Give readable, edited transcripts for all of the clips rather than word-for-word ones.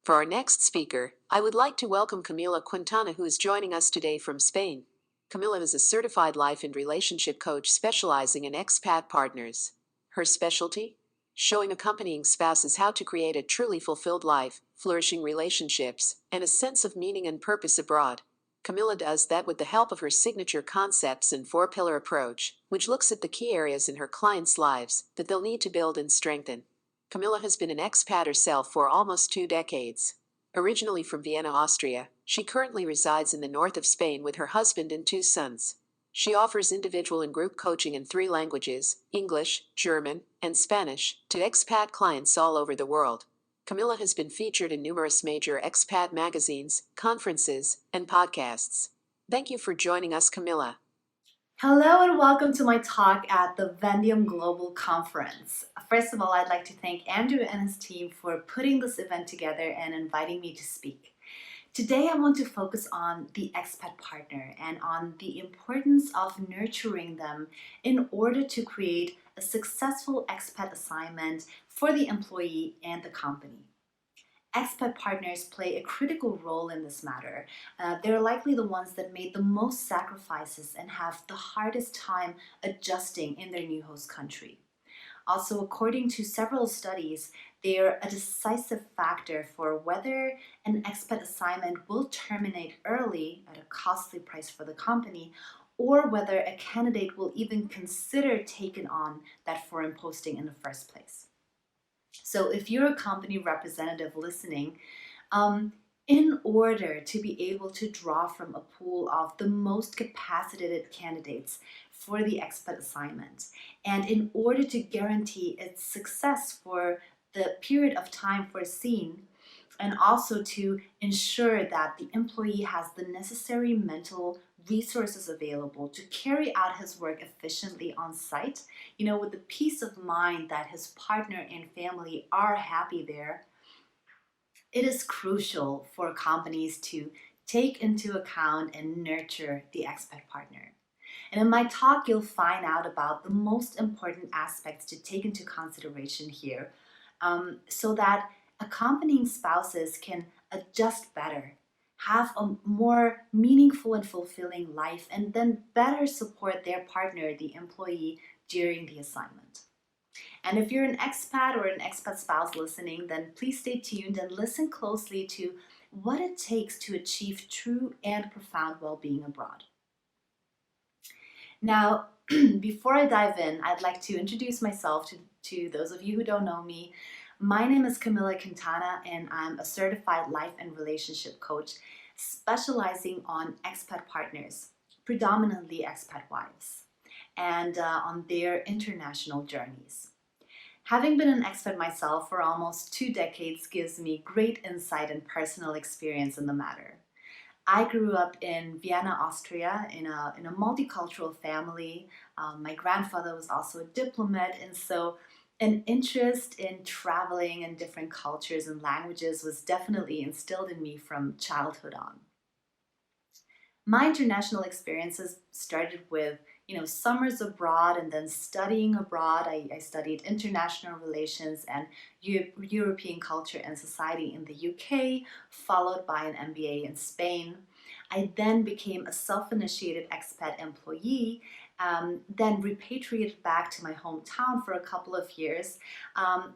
For our next speaker, I would like to welcome Camilla Quintana, who is joining us today from Spain. Camilla is a certified life and relationship coach specializing in expat partners. Her specialty? Showing accompanying spouses how to create a truly fulfilled life, flourishing relationships, and a sense of meaning and purpose abroad. Camilla does that with the help of her signature concepts and four-pillar approach, which looks at the key areas in her clients' lives that they'll need to build and strengthen. Camilla has been an expat herself for almost 2 decades. Originally from Vienna, Austria, she currently resides in the north of Spain with her husband and 2 sons. She offers individual and group coaching in 3 languages, English, German, and Spanish, to expat clients all over the world. Camilla has been featured in numerous major expat magazines, conferences, and podcasts. Thank you for joining us, Camilla. Hello and welcome to my talk at the Vendium Global Conference. First of all, I'd like to thank Andrew and his team for putting this event together and inviting me to speak. Today, I want to focus on the expat partner and on the importance of nurturing them in order to create a successful expat assignment for the employee and the company. Expat partners play a critical role in this matter. They're likely the ones that made the most sacrifices and have the hardest time adjusting in their new host country. Also, according to several studies, they're a decisive factor for whether an expat assignment will terminate early at a costly price for the company, or whether a candidate will even consider taking on that foreign posting in the first place. So if you're a company representative listening, in order to be able to draw from a pool of the most capacitated candidates for the expat assignment, and in order to guarantee its success for the period of time foreseen, and also to ensure that the employee has the necessary mental resources available to carry out his work efficiently on site, with the peace of mind that his partner and family are happy there, it is crucial for companies to take into account and nurture the expat partner. And in my talk, you'll find out about the most important aspects to take into consideration here, so that accompanying spouses can adjust better, have a more meaningful and fulfilling life, and then better support their partner, the employee, during the assignment. And if you're an expat or an expat spouse listening, then please stay tuned and listen closely to what it takes to achieve true and profound well-being abroad. Now, before I dive in, I'd like to introduce myself to those of you who don't know me. My name is Camilla Quintana, and I'm a certified life and relationship coach specializing on expat partners, predominantly expat wives, and on their international journeys. Having been an expat myself for almost 2 decades gives me great insight and personal experience in the matter. I grew up in Vienna, Austria, in a multicultural family. My grandfather was also a diplomat, and so an interest in traveling in different cultures and languages was definitely instilled in me from childhood on. My international experiences started with summers abroad and then studying abroad. I studied international relations and European culture and society in the UK, followed by an MBA in Spain. I then became a self-initiated expat employee, then repatriated back to my hometown for a couple of years,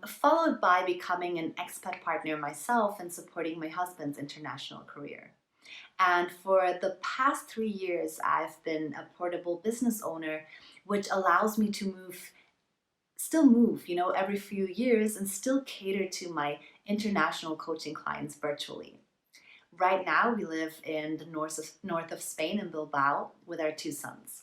followed by becoming an expat partner myself and supporting my husband's international career. And for the past 3 years, I've been a portable business owner, which allows me to still move, every few years and still cater to my international coaching clients virtually. Right now, we live in the north of Spain in Bilbao with our 2 sons.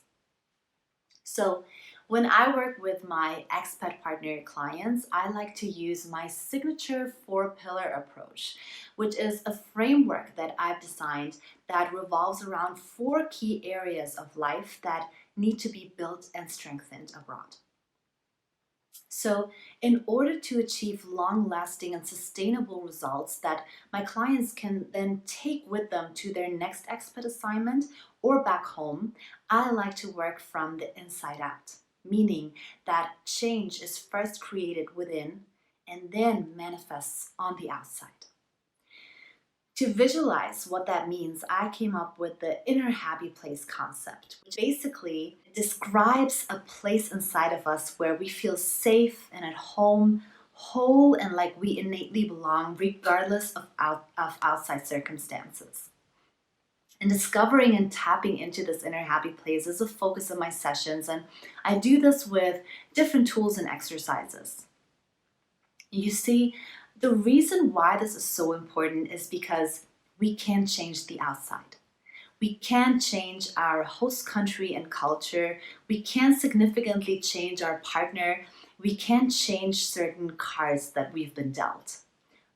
So when I work with my expat partner clients, I like to use my signature 4-pillar approach, which is a framework that I've designed that revolves around 4 key areas of life that need to be built and strengthened abroad. So in order to achieve long-lasting and sustainable results that my clients can then take with them to their next expat assignment or back home, I like to work from the inside out, meaning that change is first created within and then manifests on the outside. To visualize what that means, I came up with the inner happy place concept, which basically describes a place inside of us where we feel safe and at home, whole, and like we innately belong, regardless of outside circumstances. And discovering and tapping into this inner happy place is a focus of my sessions, and I do this with different tools and exercises. You see, the reason why this is so important is because we can change the outside. We can change our host country and culture. We can significantly change our partner. We can change certain cards that we've been dealt.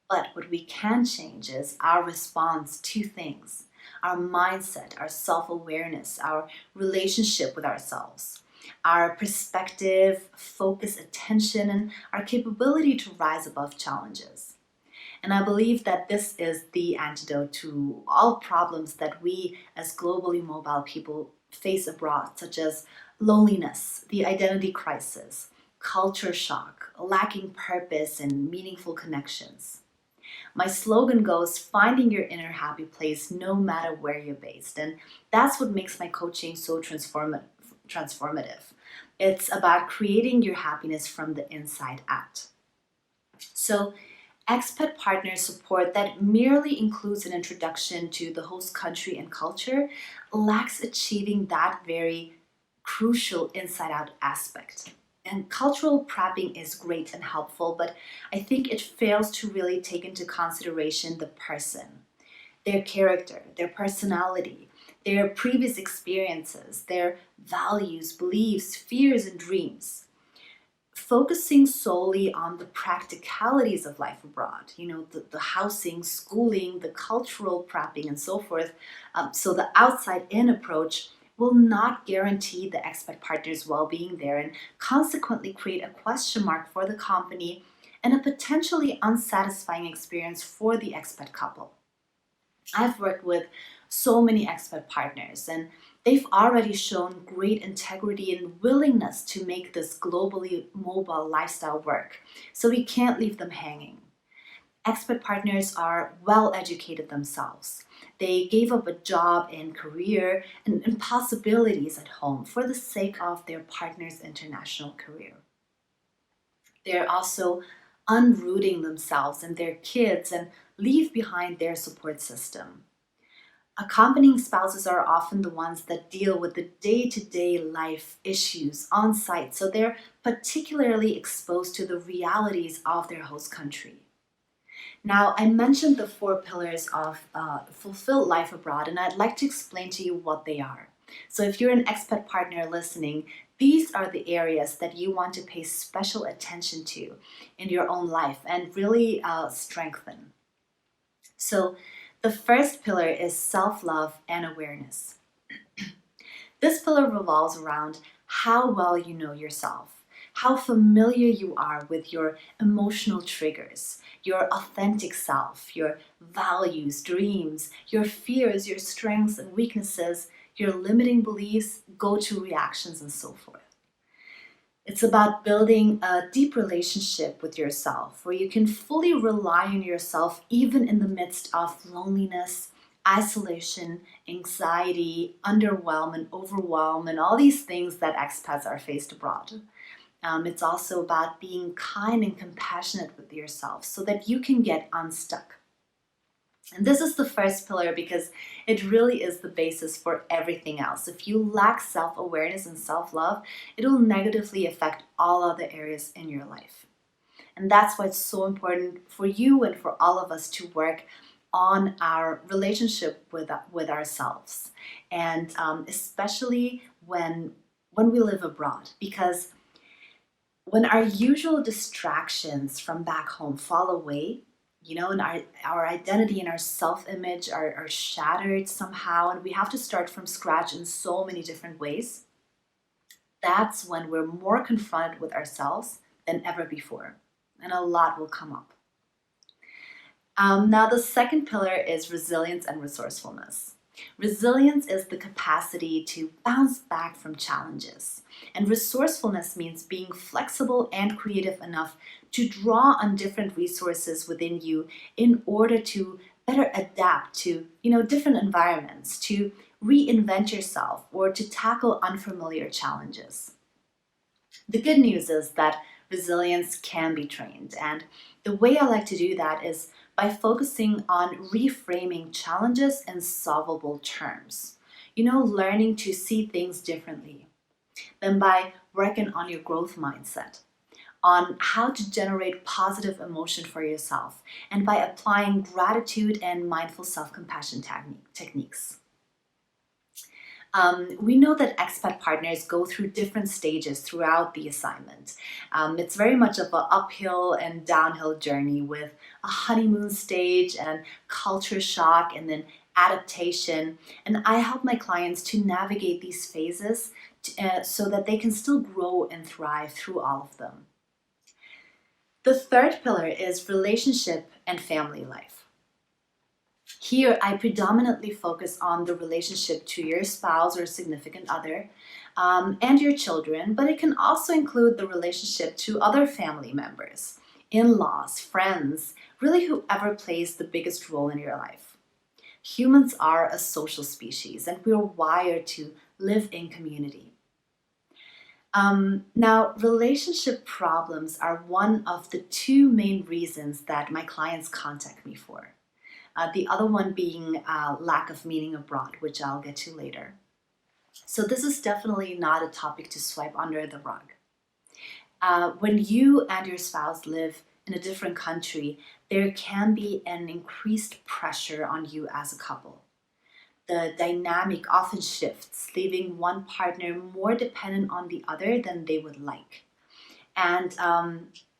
But what we can change is our response to things, our mindset, our self-awareness, our relationship with ourselves, our perspective, focus, attention, and our capability to rise above challenges. And I believe that this is the antidote to all problems that we as globally mobile people face abroad, such as loneliness, the identity crisis, culture shock, lacking purpose, and meaningful connections. My slogan goes, finding your inner happy place no matter where you're based. And that's what makes my coaching so transformative. It's about creating your happiness from the inside out. So, expat partner support that merely includes an introduction to the host country and culture lacks achieving that very crucial inside out aspect. And cultural prepping is great and helpful, but I think it fails to really take into consideration the person, their character, their personality, their previous experiences, their values, beliefs, fears, and dreams. Focusing solely on the practicalities of life abroad, the housing, schooling, the cultural prepping, and so forth. So the outside in approach will not guarantee the expat partner's well-being there and consequently create a question mark for the company and a potentially unsatisfying experience for the expat couple. I've worked with so many expat partners, and they've already shown great integrity and willingness to make this globally mobile lifestyle work. So we can't leave them hanging. Expat partners are well educated themselves. They gave up a job and career and possibilities at home for the sake of their partner's international career. They're also unrooting themselves and their kids and leave behind their support system. Accompanying spouses are often the ones that deal with the day-to-day life issues on site, so they're particularly exposed to the realities of their host country. Now, I mentioned the 4 pillars of fulfilled life abroad, and I'd like to explain to you what they are. So if you're an expat partner listening, these are the areas that you want to pay special attention to in your own life and really strengthen. So the first pillar is self-love and awareness. This pillar revolves around how well you know yourself, how familiar you are with your emotional triggers, your authentic self, your values, dreams, your fears, your strengths and weaknesses, your limiting beliefs, go-to reactions, and so forth. It's about building a deep relationship with yourself where you can fully rely on yourself even in the midst of loneliness, isolation, anxiety, underwhelm, and overwhelm, and all these things that expats are faced abroad. It's also about being kind and compassionate with yourself so that you can get unstuck. And this is the first pillar because it really is the basis for everything else. If you lack self-awareness and self-love, it'll negatively affect all other areas in your life. And that's why it's so important for you and for all of us to work on our relationship with ourselves. And especially when we live abroad, because when our usual distractions from back home fall away, and our identity and our self-image are shattered somehow, and we have to start from scratch in so many different ways, that's when we're more confronted with ourselves than ever before, and a lot will come up. Now, the second pillar is resilience and resourcefulness. Resilience is the capacity to bounce back from challenges. And resourcefulness means being flexible and creative enough to draw on different resources within you in order to better adapt to, different environments, to reinvent yourself, or to tackle unfamiliar challenges. The good news is that resilience can be trained, and the way I like to do that is by focusing on reframing challenges in solvable terms. Learning to see things differently. Then by working on your growth mindset, on how to generate positive emotion for yourself, and by applying gratitude and mindful self-compassion techniques. We know that expat partners go through different stages throughout the assignment. It's very much of an uphill and downhill journey with a honeymoon stage and culture shock and then adaptation. And I help my clients to navigate these phases so that they can still grow and thrive through all of them. The third pillar is relationship and family life. Here, I predominantly focus on the relationship to your spouse or significant other and your children, but it can also include the relationship to other family members, in-laws, friends, really whoever plays the biggest role in your life. Humans are a social species, and we are wired to live in community. Now, relationship problems are one of the two main reasons that my clients contact me for. The other one being lack of meaning abroad, which I'll get to later. So this is definitely not a topic to swipe under the rug. When you and your spouse live in a different country, there can be an increased pressure on you as a couple. The dynamic often shifts, leaving one partner more dependent on the other than they would like. And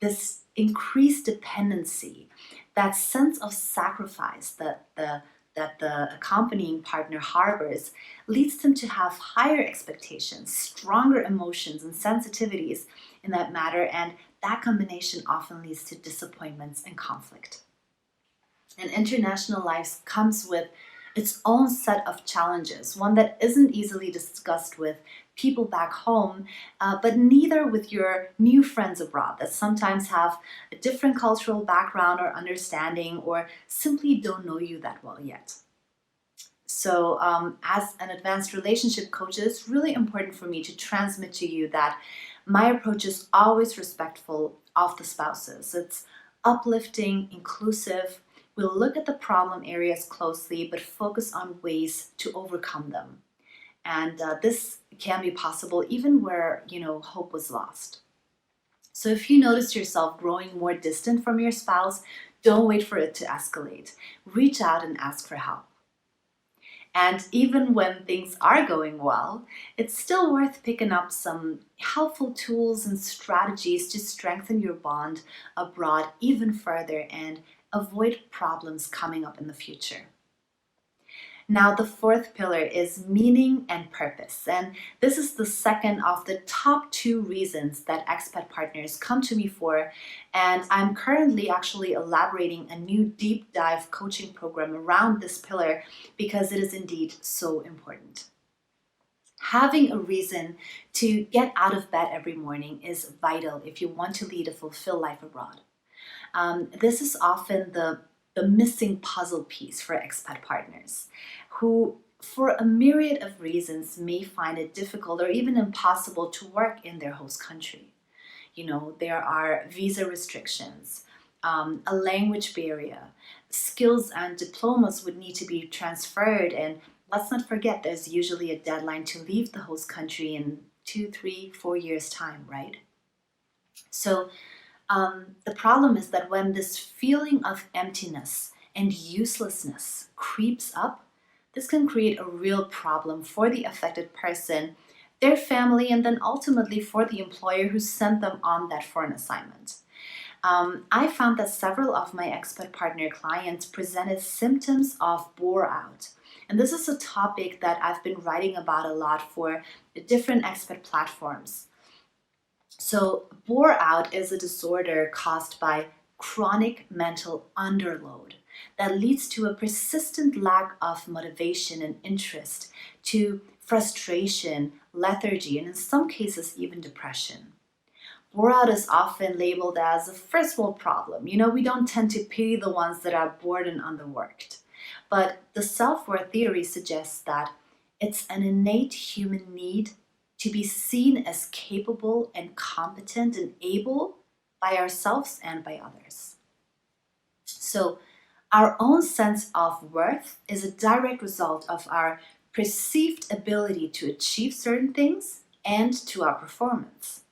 this increased dependency, that sense of sacrifice that the accompanying partner harbors, leads them to have higher expectations, stronger emotions and sensitivities in that matter, and that combination often leads to disappointments and conflict. And international life comes with its own set of challenges, one that isn't easily discussed with people back home, but neither with your new friends abroad that sometimes have a different cultural background or understanding or simply don't know you that well yet. So as an advanced relationship coach, it's really important for me to transmit to you that my approach is always respectful of the spouses. It's uplifting, inclusive. We'll look at the problem areas closely, but focus on ways to overcome them. And this can be possible even where, hope was lost. So if you notice yourself growing more distant from your spouse, don't wait for it to escalate. Reach out and ask for help. And even when things are going well, it's still worth picking up some helpful tools and strategies to strengthen your bond abroad even further and avoid problems coming up in the future. Now, the fourth pillar is meaning and purpose. And this is the second of the top two reasons that expat partners come to me for. And I'm currently actually elaborating a new deep dive coaching program around this pillar because it is indeed so important. Having a reason to get out of bed every morning is vital if you want to lead a fulfilled life abroad. This is often the missing puzzle piece for expat partners who, for a myriad of reasons, may find it difficult or even impossible to work in their host country. There are visa restrictions, a language barrier, skills and diplomas would need to be transferred, and let's not forget there's usually a deadline to leave the host country in 2, 3, 4 years' time, right? So the problem is that when this feeling of emptiness and uselessness creeps up, this can create a real problem for the affected person, their family, and then ultimately for the employer who sent them on that foreign assignment. I found that several of my expat partner clients presented symptoms of bore out. And this is a topic that I've been writing about a lot for different expat platforms. So bore out is a disorder caused by chronic mental underload that leads to a persistent lack of motivation and interest, to frustration, lethargy, and in some cases even depression. Bore out is often labeled as a first world problem. We don't tend to pity the ones that are bored and underworked. But the self-worth theory suggests that it's an innate human need to be seen as capable and competent and able by ourselves and by others. So our own sense of worth is a direct result of our perceived ability to achieve certain things and to our performance.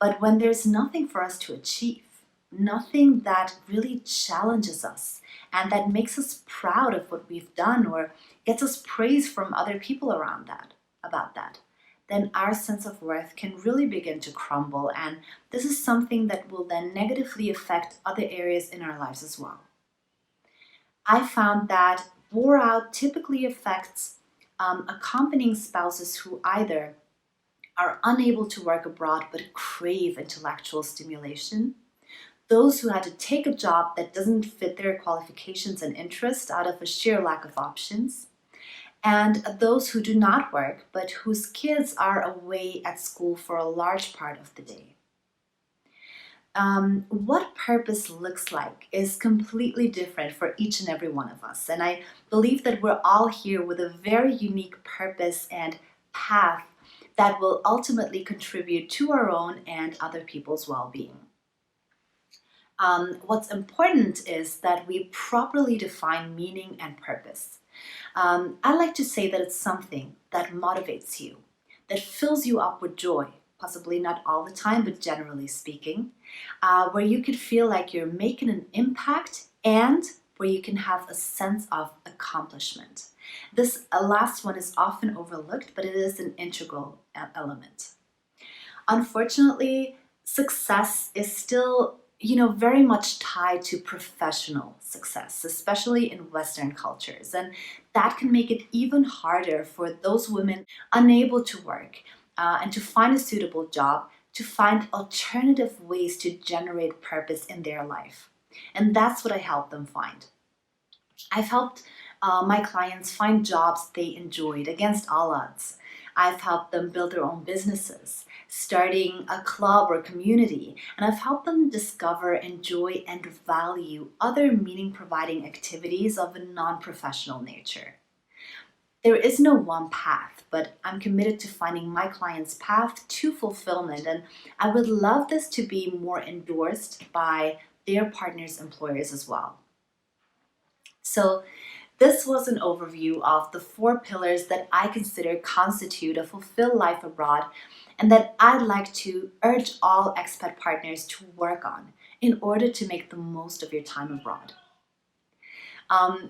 But when there's nothing for us to achieve, nothing that really challenges us and that makes us proud of what we've done or gets us praise from other people around that, about that, then our sense of worth can really begin to crumble. And this is something that will then negatively affect other areas in our lives as well. I found that bore out typically affects accompanying spouses who either are unable to work abroad but crave intellectual stimulation, those who had to take a job that doesn't fit their qualifications and interests out of a sheer lack of options, and those who do not work but whose kids are away at school for a large part of the day. What purpose looks like is completely different for each and every one of us. And I believe that we're all here with a very unique purpose and path that will ultimately contribute to our own and other people's well-being. What's important is that we properly define meaning and purpose. I like to say that it's something that motivates you, that fills you up with joy, possibly not all the time, but generally speaking, where you can feel like you're making an impact and where you can have a sense of accomplishment. This last one is often overlooked, but it is an integral element. Unfortunately, success is still very much tied to professional success, especially in Western cultures. And that can make it even harder for those women unable to work and to find a suitable job, to find alternative ways to generate purpose in their life. And that's what I help them find. I've helped my clients find jobs they enjoyed against all odds. I've helped them build their own businesses, starting a club or community, and I've helped them discover, enjoy, and value other meaning-providing activities of a non-professional nature. There is no one path, but I'm committed to finding my clients' path to fulfillment, and I would love this to be more endorsed by their partners' employers as well. So this was an overview of the 4 pillars that I consider constitute a fulfilled life abroad and that I'd like to urge all expat partners to work on in order to make the most of your time abroad.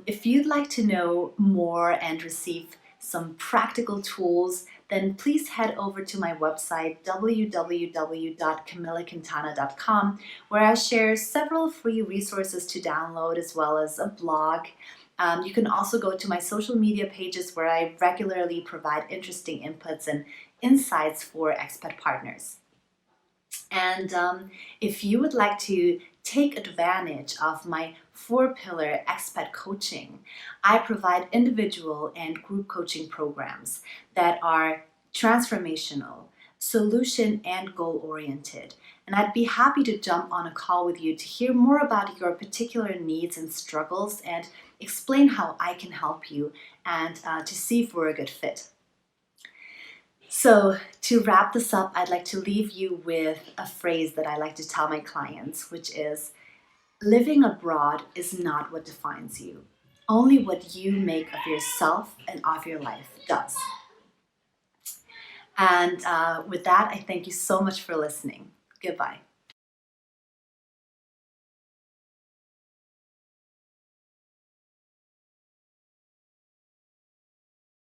If you'd like to know more and receive some practical tools, then please head over to my website www.camillaquintana.com, where I share several free resources to download as well as a blog. You can also go to my social media pages where I regularly provide interesting inputs and insights for expat partners. And if you would like to take advantage of my 4-pillar expat coaching, I provide individual and group coaching programs that are transformational, solution and goal-oriented. And I'd be happy to jump on a call with you to hear more about your particular needs and struggles and explain how I can help you and to see if we're a good fit. So to wrap this up, I'd like to leave you with a phrase that I like to tell my clients, which is, living abroad is not what defines you. Only what you make of yourself and of your life does. And with that, I thank you so much for listening. Goodbye.